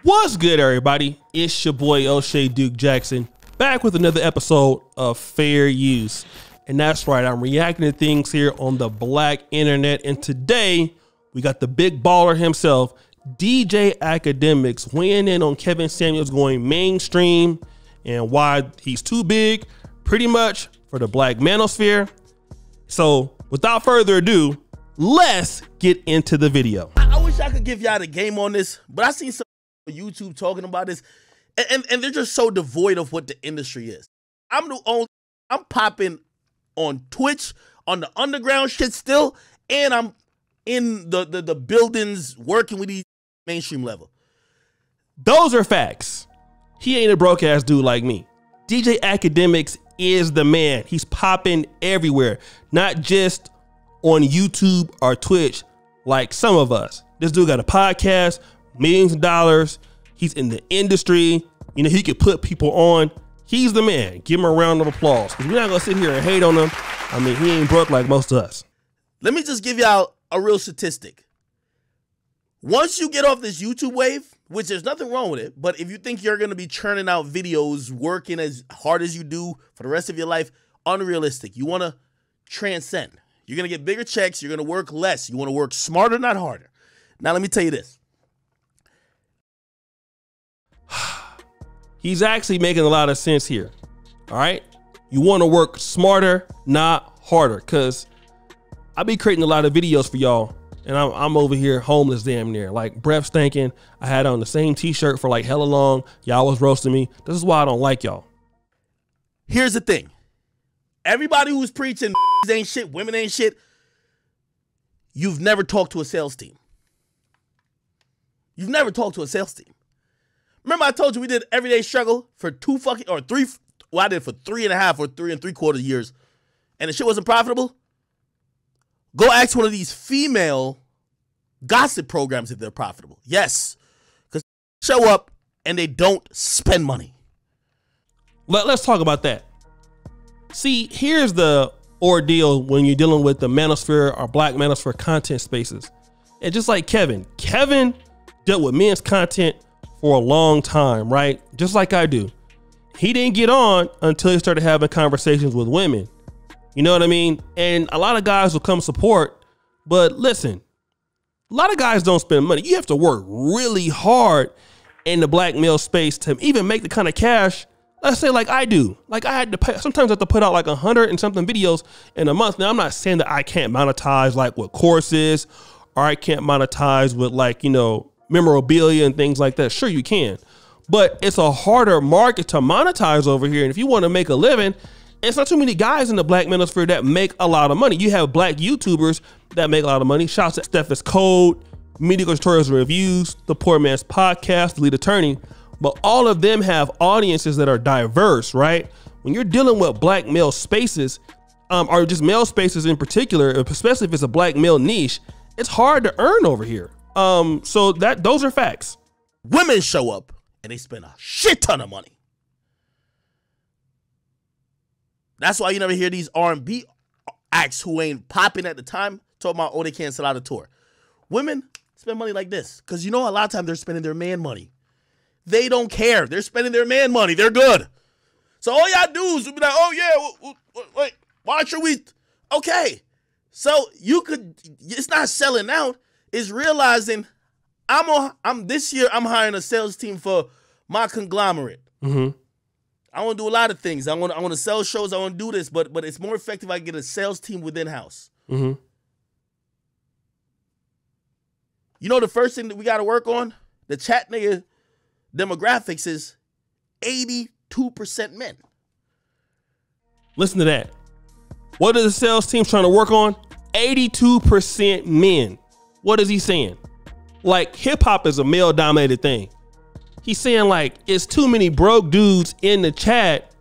What's good, everybody? It's your boy O'Shea Duke Jackson, back with another episode of Fair Use. And that's right, I'm reacting to things here on the black internet. And today, we got the big baller himself, DJ Academics, weighing in on Kevin Samuels going mainstream and why he's too big, pretty much, for the black manosphere. So, without further ado, let's get into the video. I wish I could give y'all the game on this, but I seen some YouTube talking about this, and they're just so devoid of what the industry is. I'm popping on Twitch, on the underground shit still, and I'm in the buildings working with these mainstream level. Those are facts. He ain't a broke ass dude like me. DJ Academics is the man. He's popping everywhere, not just on YouTube or Twitch like some of us. This dude got a podcast, millions of dollars. He's in the industry. You know, he could put people on. He's the man. Give him a round of applause, because we're not gonna sit here and hate on him. I mean, he ain't broke like most of us. Let me just give y'all a real statistic. Once you get off this YouTube wave, which there's nothing wrong with it, but if you think you're gonna be churning out videos, working as hard as you do for the rest of your life, unrealistic. You wanna transcend. You're gonna get bigger checks. You're gonna work less. You wanna work smarter, not harder. Now, let me tell you this. He's actually making a lot of sense here. All right. You want to work smarter, not harder, because I be creating a lot of videos for y'all, and I'm over here homeless damn near, like breath stinking. I had on the same t-shirt for like hella long. Y'all was roasting me. This is why I don't like y'all. Here's the thing. Everybody who's preaching ain't shit, women ain't shit, you've never talked to a sales team. You've never talked to a sales team. Remember I told you we did Everyday Struggle for 3, well, I did for 3.5 or 3 3/4 years, and the shit wasn't profitable? Go ask one of these female gossip programs if they're profitable. Yes, because show up and they don't spend money. Let's talk about that. See, here's the ordeal when you're dealing with the manosphere or black manosphere content spaces. And just like Kevin dealt with men's content for a long time, right? Just like I do. He didn't get on until he started having conversations with women. You know what I mean? And a lot of guys will come support, but listen, a lot of guys don't spend money. You have to work really hard in the black male space to even make the kind of cash, let's say, like I do. Like I had to pay, sometimes I have to put out like 100 and something videos in a month. Now, I'm not saying that I can't monetize like with courses, or I can't monetize with, like, you know, memorabilia and things like that. Sure, you can, but it's a harder market to monetize over here. And if you want to make a living, it's not too many guys in the black manosphere that make a lot of money. You have black YouTubers that make a lot of money. Shouts at Steph's Code, Media Tutorials and Reviews, The Poor Man's Podcast, The Lead Attorney. But all of them have audiences that are diverse, right? When you're dealing with black male spaces, or just male spaces in particular, especially if it's a black male niche, it's hard to earn over here. So those are facts. Women show up and they spend a shit ton of money. That's why you never hear these R&B acts who ain't popping at the time talking about, oh, they can't sell out a tour. Women spend money like this because, you know, a lot of times they're spending their man money. They don't care. They're spending their man money. They're good. So all y'all do is be like, oh yeah, wait, why should we? Okay. So it's not selling out. Is realizing this year I'm hiring a sales team for my conglomerate. I want to do a lot of things. I want to sell shows. I want to do this, but it's more effective if I get a sales team within house. You know, the first thing that we got to work on, the chat nigga demographics is 82% men. Listen to that. What are the sales teams trying to work on? 82% men. What is he saying? Like, hip hop is a male dominated thing. He's saying like it's too many broke dudes in the chat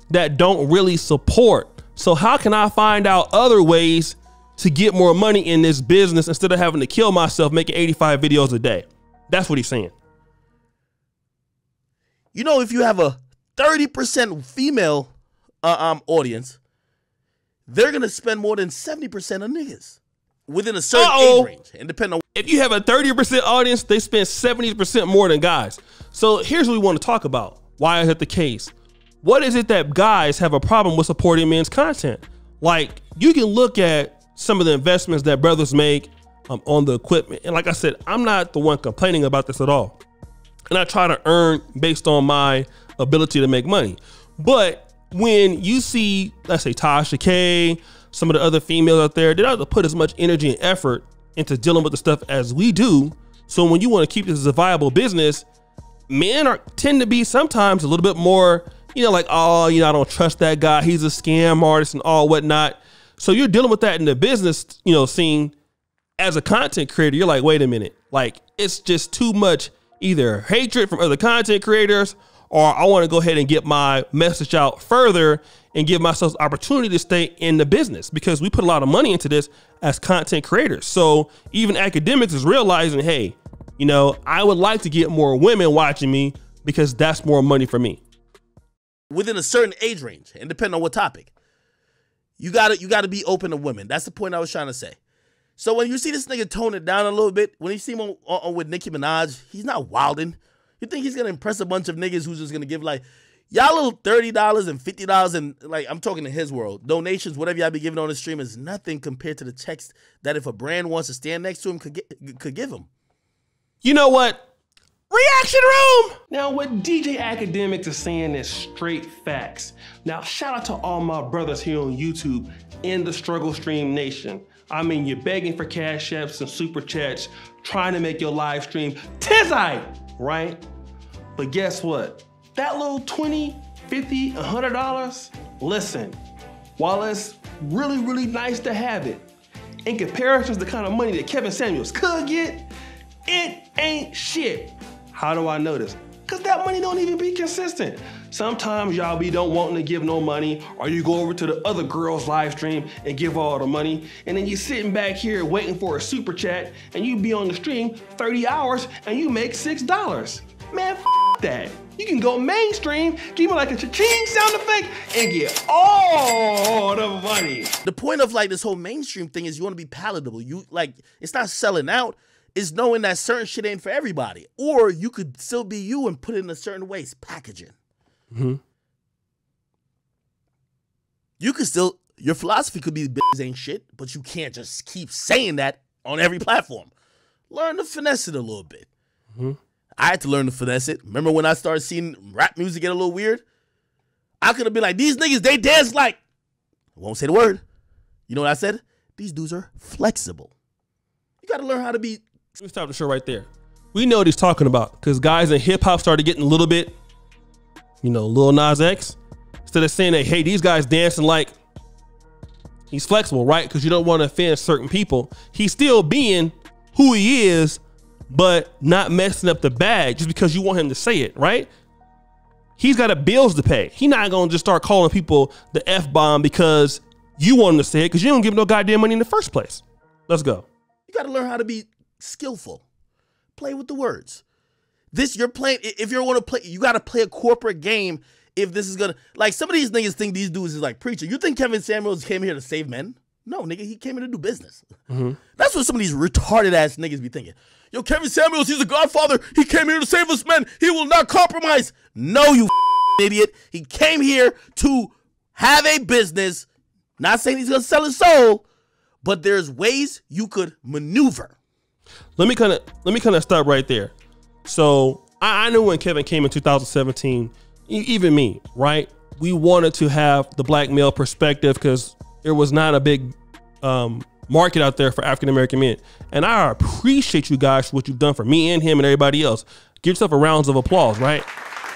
that don't really support. So how can I find out other ways to get more money in this business instead of having to kill myself making 85 videos a day? That's what he's saying. You know, if you have a 30% female audience, they're gonna spend more than 70% of niggas within a certain age range, and depending on If you have a 30% audience, they spend 70% more than guys. So here's what we want to talk about. Why is that the case? What is it that guys have a problem with supporting men's content? Like, you can look at some of the investments that brothers make on the equipment. And like I said, I'm not the one complaining about this at all. And I try to earn based on my ability to make money. But when you see, let's say Tasha K, some of the other females out there, they don't have to put as much energy and effort into dealing with the stuff as we do. So when you want to keep this as a viable business, men tend to be sometimes a little bit more, like, oh, I don't trust that guy. He's a scam artist and all whatnot. So you're dealing with that in the business, scene. As a content creator, you're like, wait a minute. Like, it's just too much either hatred from other content creators, or I want to go ahead and get my message out further and give myself the opportunity to stay in the business, because we put a lot of money into this as content creators. So even academics is realizing, hey, I would like to get more women watching me because that's more money for me. Within a certain age range, and depending on what topic, you gotta be open to women. That's the point I was trying to say. So when you see this nigga tone it down a little bit, when you see him on with Nicki Minaj, he's not wilding. You think he's gonna impress a bunch of niggas who's just gonna give like y'all little $30 and $50 and, like, I'm talking to his world, donations, whatever y'all be giving on the stream is nothing compared to the checks that if a brand wants to stand next to him could give him. You know what? Reaction room! Now, what DJ Academics is saying is straight facts. Now, shout out to all my brothers here on YouTube in the Struggle Stream Nation. I mean, you're begging for cash apps and super chats, trying to make your live stream tizzy, right? But guess what? That little $20, $50, $100, listen, while it's really, really nice to have it, in comparison to the kind of money that Kevin Samuels could get, it ain't shit. How do I know this? Because that money don't even be consistent. Sometimes y'all be don't wanting to give no money, or you go over to the other girl's live stream and give all the money, and then you sitting back here waiting for a super chat, and you be on the stream 30 hours and you make $6. Man, f that. You can go mainstream, give me like a cha-ching sound effect, and get all the money. The point of like this whole mainstream thing is you want to be palatable. It's not selling out. Is knowing that certain shit ain't for everybody. Or you could still be you and put it in a certain way. It's packaging. Mm-hmm. You could still, your philosophy could be bitches ain't shit, but you can't just keep saying that on every platform. Learn to finesse it a little bit. Mm-hmm. I had to learn to finesse it. Remember when I started seeing rap music get a little weird? I could have been like, these niggas, they dance like, I won't say the word. You know what I said? These dudes are flexible. You got to learn how to be. Let me stop the show right there. We know what he's talking about, because guys in hip hop started getting a little bit, Lil Nas X. Instead of saying that, hey, these guys dancing like, he's flexible, right? Because you don't want to offend certain people. He's still being who he is, but not messing up the bag just because you want him to say it, right? He's got bills to pay. He's not going to just start calling people the F-bomb because you want him to say it, because you don't give him no goddamn money in the first place. Let's go. You got to learn how to be skillful. Play with the words. You're playing, if you want to play, you got to play a corporate game. If this is gonna, like, some of these niggas think these dudes is like preacher. You think Kevin Samuels came here to save men? No, nigga, he came here to do business. Mm-hmm. That's what some of these retarded ass niggas be thinking. Yo, Kevin Samuels, he's a godfather. He came here to save us men. He will not compromise. No, you idiot. He came here to have a business. Not saying he's gonna sell his soul, but there's ways you could maneuver. Let me kind of stop right there. So I knew when Kevin came in 2017, even me, right? We wanted to have the black male perspective because there was not a big market out there for African-American men. And I appreciate you guys for what you've done for me and him and everybody else. Give yourself a round of applause, right?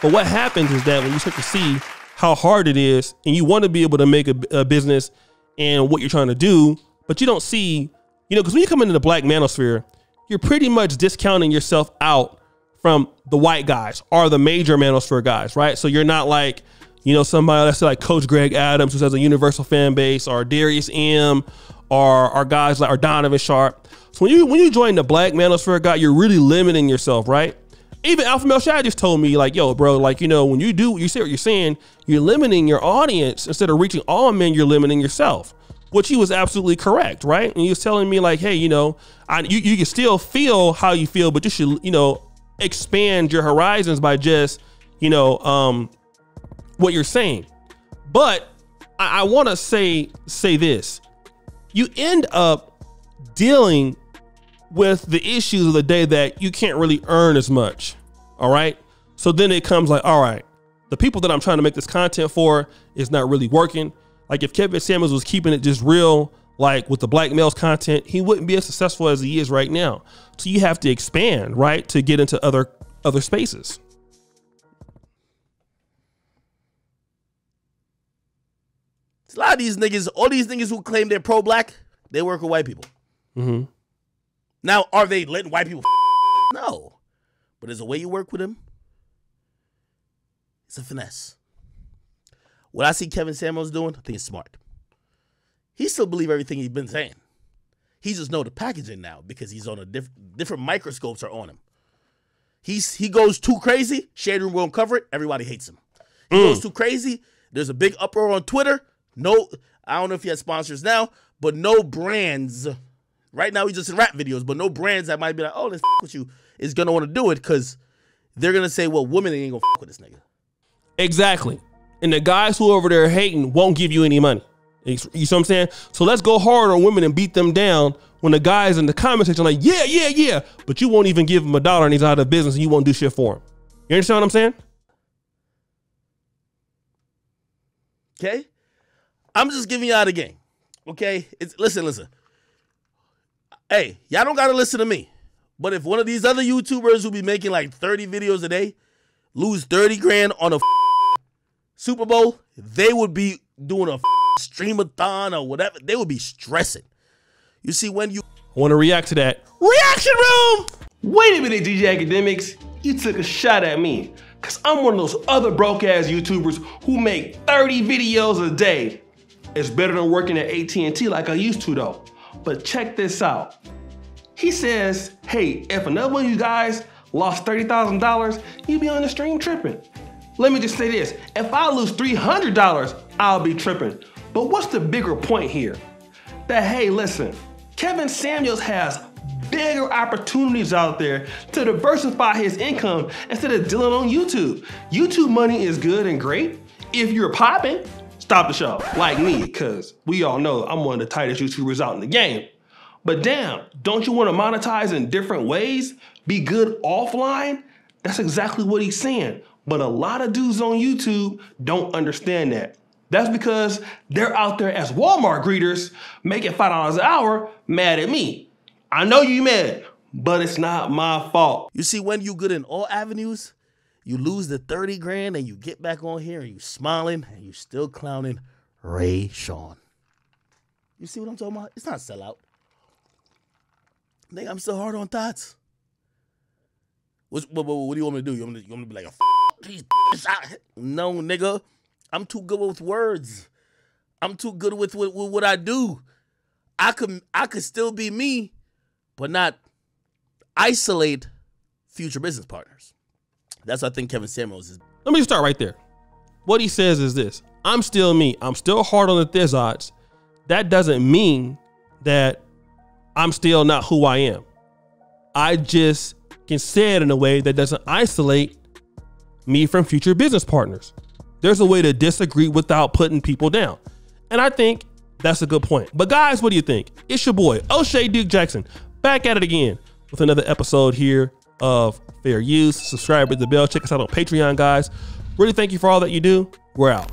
But what happens is that when you start to see how hard it is and you want to be able to make a business and what you're trying to do, but you don't see, because when you come into the black manosphere, you're pretty much discounting yourself out from the white guys or the major manosphere guys, right? So you're not like, somebody, let's say like Coach Greg Adams, who has a universal fan base, or Darius M, or guys like, or Donovan Sharp. So when you join the black manosphere guy, you're really limiting yourself, right? Even Alpha Male Shad just told me, like, yo, bro, like, when you say what you're saying, you're limiting your audience. Instead of reaching all men, you're limiting yourself. which he was absolutely correct, right? And he was telling me like, hey, you know, you can still feel how you feel, but you should, you know, expand your horizons by just, you know, what you're saying. But I want to say this. You end up dealing with the issues of the day that you can't really earn as much. All right. So then it comes like, all right, the people that I'm trying to make this content for is not really working. Like if Kevin Samuels was keeping it just real, like with the black males content, he wouldn't be as successful as he is right now. So you have to expand, right, to get into other spaces. A lot of these niggas, all these niggas who claim they're pro-black, they work with white people. Mm-hmm. Now, are they letting white people? No. But there's a way you work with them. It's a finesse. What I see Kevin Samuels doing, I think it's smart. He still believes everything he's been saying. He just know the packaging now because he's on a different microscopes are on him. He goes too crazy. Shade Room won't cover it. Everybody hates him. He goes too crazy. There's a big uproar on Twitter. No, I don't know if he has sponsors now, but no brands. Right now, he's just in rap videos, but no brands that might be like, oh, let's f with you, is going to want to do it because they're going to say, well, women ain't going to f with this nigga. Exactly. And the guys who are over there hating won't give you any money. You see what I'm saying? So let's go hard on women and beat them down when the guys in the comment section are like, yeah, but you won't even give him $1 and he's out of business and you won't do shit for him. You understand what I'm saying? Okay? I'm just giving y'all the game. Okay? Listen. Hey, y'all don't got to listen to me. But if one of these other YouTubers who be making like 30 videos a day lose 30 grand on a Super Bowl, they would be doing a streamathon or whatever. They would be stressing. You see, when you want to react to that reaction room. Wait a minute, DJ Academics. You took a shot at me because I'm one of those other broke ass YouTubers who make 30 videos a day. It's better than working at AT&T like I used to though. But check this out. He says, hey, if another one of you guys lost $30,000, you'd be on the stream tripping. Let me just say this. If I lose $300, I'll be tripping. But what's the bigger point here? That, hey, listen, Kevin Samuels has bigger opportunities out there to diversify his income instead of dealing on YouTube. YouTube money is good and great. If you're popping, stop the show, like me, because we all know I'm one of the tightest YouTubers out in the game. But damn, don't you want to monetize in different ways? Be good offline? That's exactly what he's saying. But a lot of dudes on YouTube don't understand that. That's because they're out there as Walmart greeters making $5 an hour mad at me. I know you mad, but it's not my fault. You see, when you good in all avenues, you lose the 30 grand and you get back on here and you smiling and you still clowning Ray Sean. You see what I'm talking about? It's not sellout. Nigga, I'm still hard on thoughts. What do you want me to do? You want me to be like no, nigga. I'm too good with words. I'm too good with what I do. I could still be me, but not isolate future business partners. That's what I think Kevin Samuels is. Let me just start right there. What he says is this. I'm still me. I'm still hard on the thizzards. That doesn't mean that I'm still not who I am. I just can say it in a way that doesn't isolate me from future business partners. There's a way to disagree without putting people down. And I think that's a good point. But guys, what do you think? It's your boy, O'Shea Duke Jackson, back at it again with another episode here of Fair Use. Subscribe, hit the bell, check us out on Patreon, guys. Really thank you for all that you do. We're out.